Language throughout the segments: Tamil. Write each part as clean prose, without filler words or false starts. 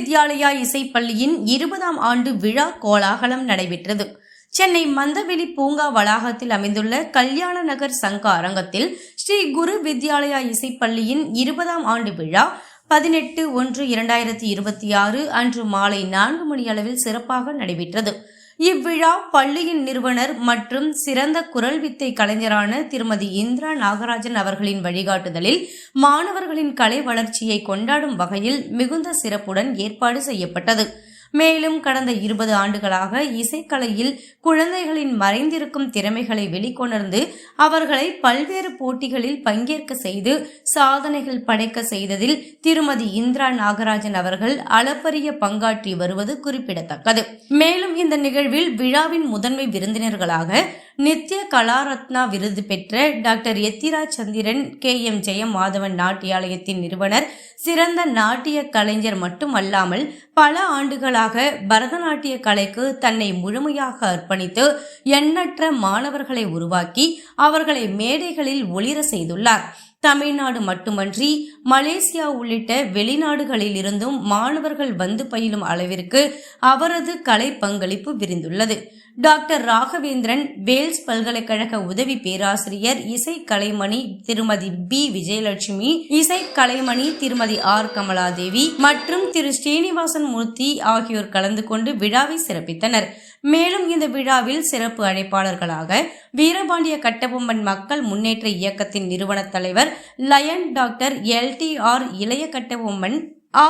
வித்யாலயா இசைப்பள்ளியின் 20ஆம் ஆண்டு விழா கோலாகலம் நடைபெற்றது. சென்னை மந்தவெளி பூங்கா வளாகத்தில் அமைந்துள்ள கல்யாண நகர் சங்க அரங்கத்தில் ஸ்ரீ குரு வித்யாலயா இசைப்பள்ளியின் 20ஆம் ஆண்டு விழா 18/1/2026 அன்று மாலை 4 மணி அளவில் சிறப்பாக நடைபெற்றது. இவ்விழா பள்ளியின் நிறுவனர் மற்றும் சிறந்த குரல் வித்தை கலைஞரான திருமதி இந்திரா நாகராஜன் அவர்களின் வழிகாட்டுதலில் மாணவர்களின் கலை வளர்ச்சியை கொண்டாடும் வகையில் மிகுந்த சிறப்புடன் ஏற்பாடு செய்யப்பட்டது. மேலும் கடந்த 20 ஆண்டுகளாக இசைக்கலையில் குழந்தைகளின் மறைந்திருக்கும் திறமைகளை வெளிக்கொணர்ந்து அவர்களை பல்வேறு போட்டிகளில் பங்கேற்க செய்து சாதனைகள் படைக்க செய்ததில் திருமதி இந்திரா நாகராஜன் அவர்கள் அளப்பரிய பங்காற்றி வருவது குறிப்பிடத்தக்கது. மேலும் இந்த நிகழ்வில் விழாவின் முதன்மை விருந்தினர்களாக நித்ய கலாரத்னா விருது பெற்ற டாக்டர் எத்திராஜ் சந்திரன், KM ஜெயமாதவன் நாட்டியாலயத்தின் நிறுவனர், சிறந்த நாட்டிய கலைஞர் மட்டுமல்லாமல் பல ஆண்டுகளாக பரதநாட்டிய கலைக்கு தன்னை முழுமையாக அர்ப்பணித்து எண்ணற்ற மாணவர்களை உருவாக்கி அவர்களை மேடைகளில் ஒளிர செய்துள்ளார். தமிழ்நாடு மட்டுமன்றி மலேசியா உள்ளிட்ட வெளிநாடுகளில் இருந்தும் மாணவர்கள் வந்து பயிலும் அளவிற்கு அவரது கலை பங்களிப்பு விரிந்துள்ளது. டாக்டர் ராகவேந்திரன், வேல்ஸ் பல்கலைக்கழக உதவி பேராசிரியர், இசை கலைமணி திருமதி B விஜயலட்சுமி, இசை கலைமணி திருமதி R கமலாதேவி மற்றும் திரு ஸ்ரீனிவாசன் மூர்த்தி ஆகியோர் கலந்து கொண்டு விழாவை சிறப்பித்தனர். மேலும் இந்த விழாவில் சிறப்பு அழைப்பாளர்களாக வீரபாண்டிய கட்டபொம்மன் மக்கள் முன்னேற்ற இயக்கத்தின் நிறுவன தலைவர் லயன் டாக்டர் LTR இளைய கட்டபொம்மன்,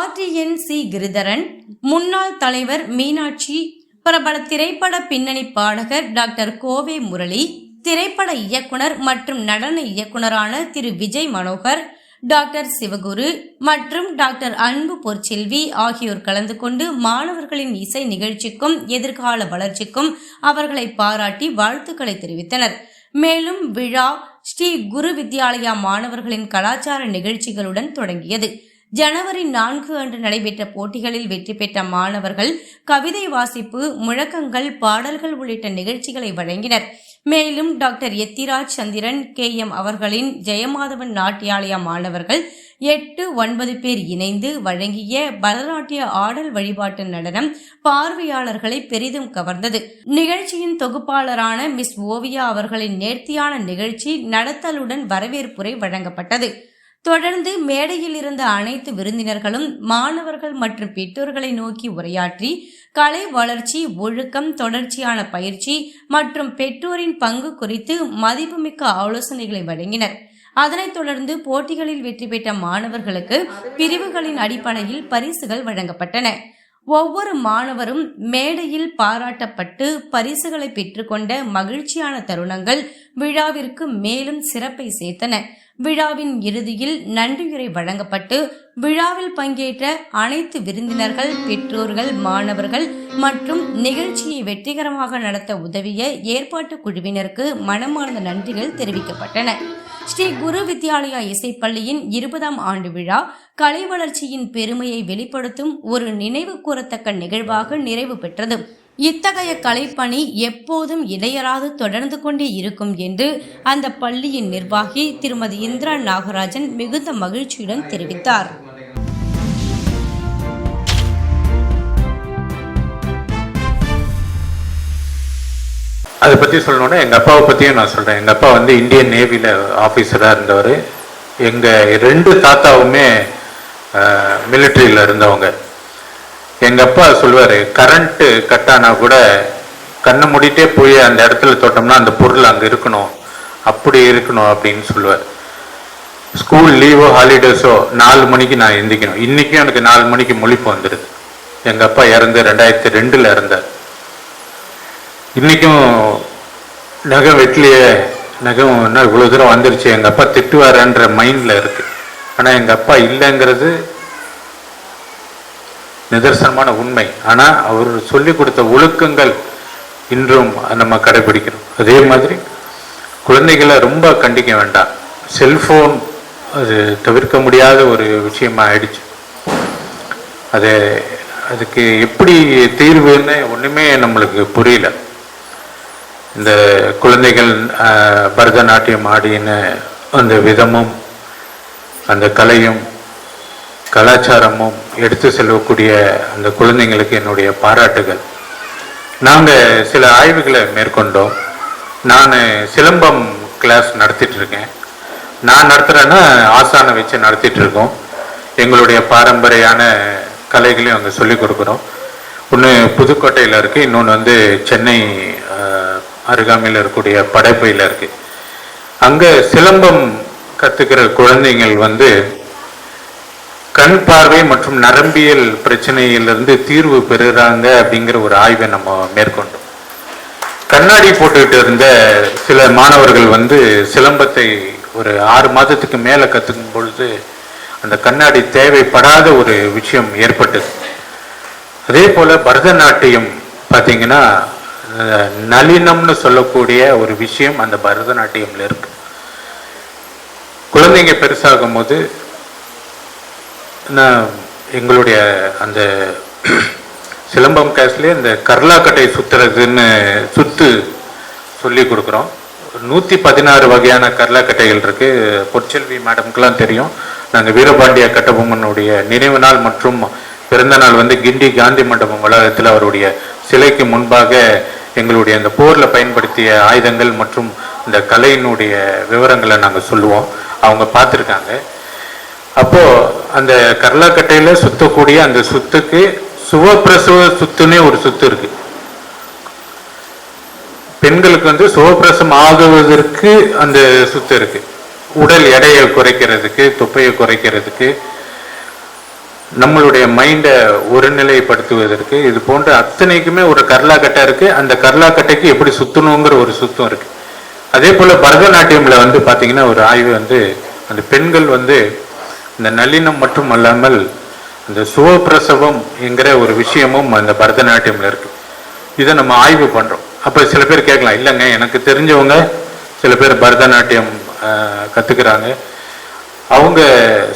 RTNC கிரிதரன், முன்னாள் தலைவர் மீனாட்சி, பிரபல திரைப்பட பின்னணி பாடகர் டாக்டர் கோவே முரளி, திரைப்பட இயக்குனர் மற்றும் நடன இயக்குனரான திரு விஜய் மனோகர், டாக்டர் சிவகுரு மற்றும் டாக்டர் அன்பு பொற்செல்வி ஆகியோர் கலந்து கொண்டு மாணவர்களின் இசை நிகழ்ச்சிக்கும் எதிர்கால வளர்ச்சிக்கும் அவர்களை பாராட்டி வாழ்த்துக்களை தெரிவித்தனர். மேலும் விழா ஸ்ரீ குரு வித்யாலயா மாணவர்களின் கலாச்சார நிகழ்ச்சிகளுடன் தொடங்கியது. ஜனவரி 4 அன்று நடைபெற்ற போட்டிகளில் வெற்றி பெற்ற மாணவர்கள் கவிதை வாசிப்பு, முழக்கங்கள், பாடல்கள் உள்ளிட்ட நிகழ்ச்சிகளை வழங்கினர். மேலும் டாக்டர் எத்திராஜ் சந்திரன், KM அவர்களின் ஜெயமாதவன் நாட்டியாலயா மாணவர்கள் 8-9 பேர் இணைந்து வழங்கிய பரதநாட்டிய ஆடல் வழிபாட்டு நடனம் பார்வையாளர்களை பெரிதும் கவர்ந்தது. நிகழ்ச்சியின் தொகுப்பாளரான மிஸ் ஓவியா அவர்களின் நேர்த்தியான நிகழ்ச்சி நடத்தலுடன் வரவேற்புரை வழங்கப்பட்டது. தொடர்ந்து மேடையில் இருந்த அனைத்து விருந்தினர்களும் மாணவர்கள் மற்றும் பெற்றோர்களை நோக்கி உரையாற்றி கலை வளர்ச்சி, ஒழுக்கம், தொடர்ச்சியான பயிற்சி மற்றும் பெற்றோரின் பங்கு குறித்து மதிப்புமிக்க ஆலோசனைகளை வழங்கினர். அதனைத் தொடர்ந்து போட்டிகளில் வெற்றி பெற்ற மாணவர்களுக்கு பிரிவுகளின் அடிப்படையில் பரிசுகள் வழங்கப்பட்டன. ஒவ்வொரு மாணவரும் மேடையில் பாராட்டப்பட்டு பரிசுகளை பெற்றுக்கொண்ட மகிழ்ச்சியான தருணங்கள் விழாவிற்கு மேலும் சிறப்பை சேர்த்தன. விழாவின் இறுதியில் நன்றியுரை வழங்கப்பட்டு விழாவில் பங்கேற்ற அனைத்து விருந்தினர்கள், பெற்றோர்கள், மாணவர்கள் மற்றும் நிகழ்ச்சியை வெற்றிகரமாக நடத்த உதவிய ஏற்பாட்டு குழுவினருக்கு மனமார்ந்த நன்றிகள் தெரிவிக்கப்பட்டன. ஸ்ரீ குரு வித்யாலயா இசைப்பள்ளியின் 20ஆம் ஆண்டு விழா கலை வளர்ச்சியின் பெருமையை வெளிப்படுத்தும் ஒரு நினைவு கூறத்தக்க நிகழ்வாக நிறைவு பெற்றது. இத்தகைய கலைப்பணி எப்போதும் இடையறாது தொடர்ந்து கொண்டே இருக்கும் என்று அந்த பள்ளியின் நிர்வாகி திருமதி இந்திரா நாகராஜன் மிகுந்த மகிழ்ச்சியுடன் தெரிவித்தார். அதை பற்றி சொல்லணுன்னா எங்கள் அப்பாவை பற்றியும் நான் சொல்கிறேன். எங்கள் அப்பா வந்து இந்தியன் நேவியில் ஆஃபீஸராக இருந்தவர். எங்கள் 2 தாத்தாவுமே மிலிட்ரியில் இருந்தவங்க. எங்கள் அப்பா சொல்லுவார், கரண்ட்டு கட்டானா கூட கண்ணை மூடிட்டே போய் அந்த இடத்துல தொட்டோம்னா அந்த பொருள் அங்கே இருக்கணும், அப்படி இருக்கணும் அப்படின்னு சொல்லுவார். ஸ்கூல் லீவோ ஹாலிடேஸோ 4 மணிக்கு நான் எந்திக்கணும். இன்றைக்கும் எனக்கு 4 மணிக்கு முழிப்பு வந்துடுது. எங்கள் அப்பா இறந்து 2002 இறந்தார். இன்றைக்கும் நகம் வெட்டிலையே, நகம் என்ன இவ்வளோ தூரம் வந்துருச்சு, எங்கள் அப்பா திட்டுவாரன்ற மைண்டில் இருக்குது. ஆனால் எங்கள் அப்பா இல்லைங்கிறது நிதர்சனமான உண்மை. ஆனால் அவர் சொல்லி கொடுத்த ஒழுக்கங்கள் இன்றும் நம்ம கடைபிடிக்கிறோம். அதே மாதிரி குழந்தைகளை ரொம்ப கண்டிக்க வேண்டாம். செல்ஃபோன் அது தவிர்க்க முடியாத ஒரு விஷயமா ஆயிடுச்சு. அதுக்கு எப்படி தீர்வுன்னு ஒன்றுமே நம்மளுக்கு புரியல. இந்த குழந்தைகள் பரதநாட்டியம் ஆடின அந்த விதமும் அந்த கலையும் கலாச்சாரமும் எடுத்து செல்லக்கூடிய அந்த குழந்தைங்களுக்கு என்னுடைய பாராட்டுகள். நாங்கள் சில ஆய்வுகளை மேற்கொண்டோம். நான் சிலம்பம் கிளாஸ் நடத்திட்டு இருக்கேன். நான் நடத்துகிறேன்னா ஆசானை வச்சு நடத்திட்டு இருக்கோம். எங்களுடைய பாரம்பரியான கலைகளையும் அங்கே சொல்லிக் கொடுக்குறோம். ஒன்று புதுக்கோட்டையில் இருக்குது, இன்னொன்று சென்னை அருகாமையில் இருக்கக்கூடிய படைப்பையில் இருக்குது. அங்கே சிலம்பம் கற்றுக்கிற குழந்தைங்கள் கண் பார்வை மற்றும் நரம்பியல் பிரச்சனையிலிருந்து தீர்வு பெறுறாங்க அப்படிங்கிற ஒரு ஆய்வை நம்ம மேற்கொண்டோம். கண்ணாடி போட்டுக்கிட்டு இருந்த சில மாணவர்கள் சிலம்பத்தை ஒரு 6 மாதத்துக்கு மேலே கற்றுக்கும் பொழுது அந்த கண்ணாடி தேவைப்படாத ஒரு விஷயம் ஏற்பட்டது. அதே போல் பரதநாட்டியம் பார்த்தீங்கன்னா நளினம்னு சொல்லக்கூடிய ஒரு விஷயம் அந்த பரதநாட்டியம்ல இருக்கு. குழந்தைங்க பெருசாகும் போது எங்களுடைய அந்த சிலம்பம் கிளாஸ்லேயே இந்த கர்லாக்கட்டை சுற்றுறதுன்னு சொல்லி கொடுக்குறோம். 116 வகையான கர்லாக்கட்டைகள் இருக்கு. பொற்செல்வி மேடம்க்கெல்லாம் தெரியும். நாங்கள் வீரபாண்டிய கட்டபொம்மனுடைய நினைவு நாள் மற்றும் பிறந்த நாள் கிண்டி காந்தி மண்டபம் வளாகத்தில் அவருடைய சிலைக்கு முன்பாக எங்களுடைய அந்த போரில் பயன்படுத்திய ஆயுதங்கள் மற்றும் இந்த கலையினுடைய விவரங்களை நாங்கள் சொல்லுவோம். அவங்க பார்த்துருக்காங்க. அப்போது அந்த கர்லாக்கட்டையில் சுற்றக்கூடிய அந்த சுத்துக்கு சுவப்பிரசவ சுத்துன்னே ஒரு சுத்து இருக்கு. பெண்களுக்கு சுவப்பிரசவம் ஆகுவதற்கு அந்த சுத்து இருக்கு. உடல் எடையை குறைக்கிறதுக்கு, தொப்பையை குறைக்கிறதுக்கு, நம்மளுடைய மைண்டை ஒருநிலைப்படுத்துவதற்கு, இது போன்ற அத்தனைக்குமே ஒரு கர்லாக்கட்டை இருக்கு. அந்த கர்லாக்கட்டைக்கு எப்படி சுத்தணுங்கிற ஒரு சுத்தம் இருக்கு. அதே போல பரதநாட்டியம்ல பாத்தீங்கன்னா ஒரு ஆய்வு அந்த பெண்கள் இந்த நளினம் மட்டும் அல்லாமல் இந்த சுவப்பிரசவம் என்கிற ஒரு விஷயமும் அந்த பரதநாட்டியம்ல இருக்கு. இதை நம்ம ஆய்வு பண்றோம். அப்ப சில பேர் கேட்கலாம், இல்லைங்க எனக்கு தெரிஞ்சவங்க சில பேர் பரதநாட்டியம் கத்துக்கிறாங்க, அவங்க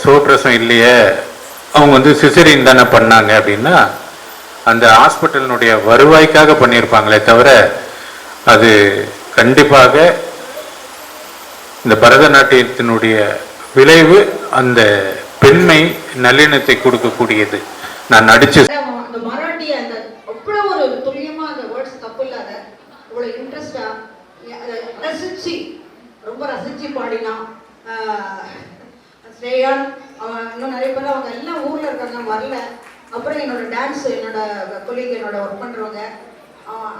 சுவப்பிரசவம் இல்லையே, அவங்க சிசரின் தானே பண்ணாங்க அப்படின்னா அந்த ஹாஸ்பிட்டலினுடைய வருவாய்க்காக பண்ணியிருப்பாங்களே தவிர அது கண்டிப்பாக இந்த பரதநாட்டியத்தினுடைய விளைவு அந்த பெண்மை நல்லிணத்தை கொடுக்கக்கூடியது. நான் நடிச்சு அந்த மராட்டிய அந்த அவ்வளோ ஒரு துல்லியமா அந்த வேர்ட்ஸ் தப்பு இல்லாத இவ்வளோ இன்ட்ரெஸ்டா ரசிச்சு ரொம்ப ரசிச்சு பாடினா ஸ்ரேயான், இன்னும் நிறைய பேர் அவங்க எல்லாம் ஊர்ல இருக்காங்க வரல. அப்புறம் என்னோட டான்ஸ் என்னோட கொலீக் என்னோட ஒர்க் பண்றவங்க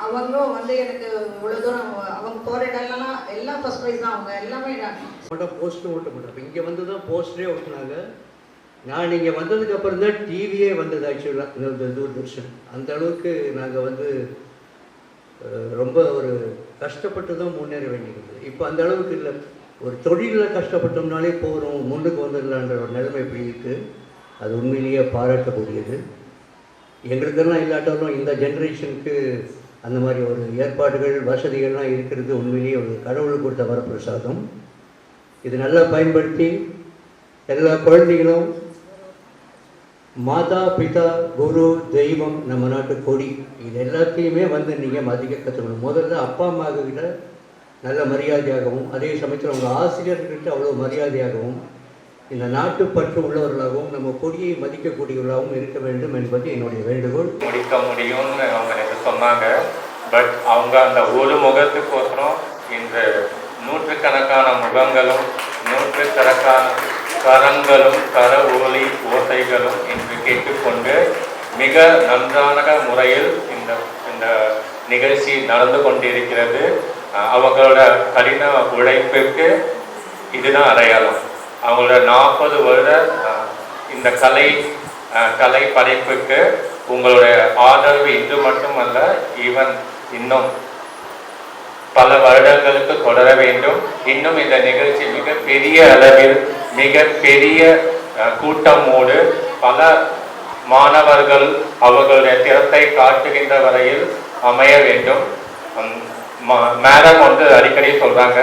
அவங்களும் எனக்கு இவ்வளோ தூரம் அவங்க போகிற இடம்லாம் எல்லாம் ஃபர்ஸ்ட் ப்ரைஸ் தான். அவங்க எல்லாமே போஸ்டர் ஓட்ட மாட்டோம். இங்கே தான் போஸ்டரே ஓட்டினாங்க. நான் இங்கே வந்ததுக்கு அப்புறம் தான் டிவியே வந்தது. ஆக்சுவலாக இந்த தூர்தர்ஷன் அந்த அளவுக்கு நாங்கள் ரொம்ப ஒரு கஷ்டப்பட்டு தான் முன்னேற வேண்டியது. இப்போ அந்த அளவுக்கு இல்லை. ஒரு தொழிலில் கஷ்டப்பட்டோம்னாலே போகிறோம், முன்னுக்கு வந்துடலான்ற ஒரு நிலைமை இப்படி இருக்குது. அது உண்மையிலேயே பாராட்டக்கூடியது. எங்களுக்கெல்லாம் இல்லாட்டாலும் இந்த ஜென்ரேஷனுக்கு அந்த மாதிரி ஒரு ஏற்பாடுகள் வசதிகள்லாம் இருக்கிறது உண்மையிலேயே ஒரு கடவுள் கொடுத்த வரப்பிரசாதம். இது நல்லா பயன்படுத்தி எல்லா குழந்தைகளும் மாதா பிதா குரு தெய்வம் நம்ம நாட்டு கொடி இது எல்லாத்தையுமே நீங்கள் மதிக்க கற்றுக்கணும். முதல்ல அப்பா அம்மா கிட்ட நல்ல மரியாதையாகவும், அதே சமயத்தில் உங்கள் ஆசிரியர்கிட்ட அவ்வளோ மரியாதையாகவும், இந்த நாட்டுப்பற்று உள்ளவர்களாகவும், நம்ம கொடியை மதிக்கக்கூடியவர்களாகவும் இருக்க வேண்டும் என்பது என்னுடைய வேண்டுகோள். முடிக்க முடியும்னு அவங்க சொன்னாங்க. பட் அவங்க அந்த ஒரு முகத்துக்கோசரம் இந்த நூற்றுக்கணக்கான முகங்களும் நூற்றுக்கணக்கான கரங்களும் கர ஒலி ஓசைகளும் என்று கேட்டுக்கொண்டு மிக நன்றான முறையில் இந்த இந்த நிகழ்ச்சி நடந்து கொண்டிருக்கிறது. அவங்களோட கடின உழைப்பிற்கு இதுதான் அடையாளம். அவங்களோட 40 வருட இந்த கலை படைப்புக்கு உங்களுடைய ஆதரவு இன்று மட்டுமல்ல, ஈவன் இன்னும் பல வருடங்களுக்கு தொடர வேண்டும். இன்னும் இந்த நிகழ்ச்சி மிகப்பெரிய அளவில் மிகப்பெரிய கூட்டமோடு பல மாணவர்கள் அவர்களுடைய திறத்தை காட்டுகின்ற வரையில் அமைய வேண்டும். மேடம் அடிக்கடி சொல்றாங்க,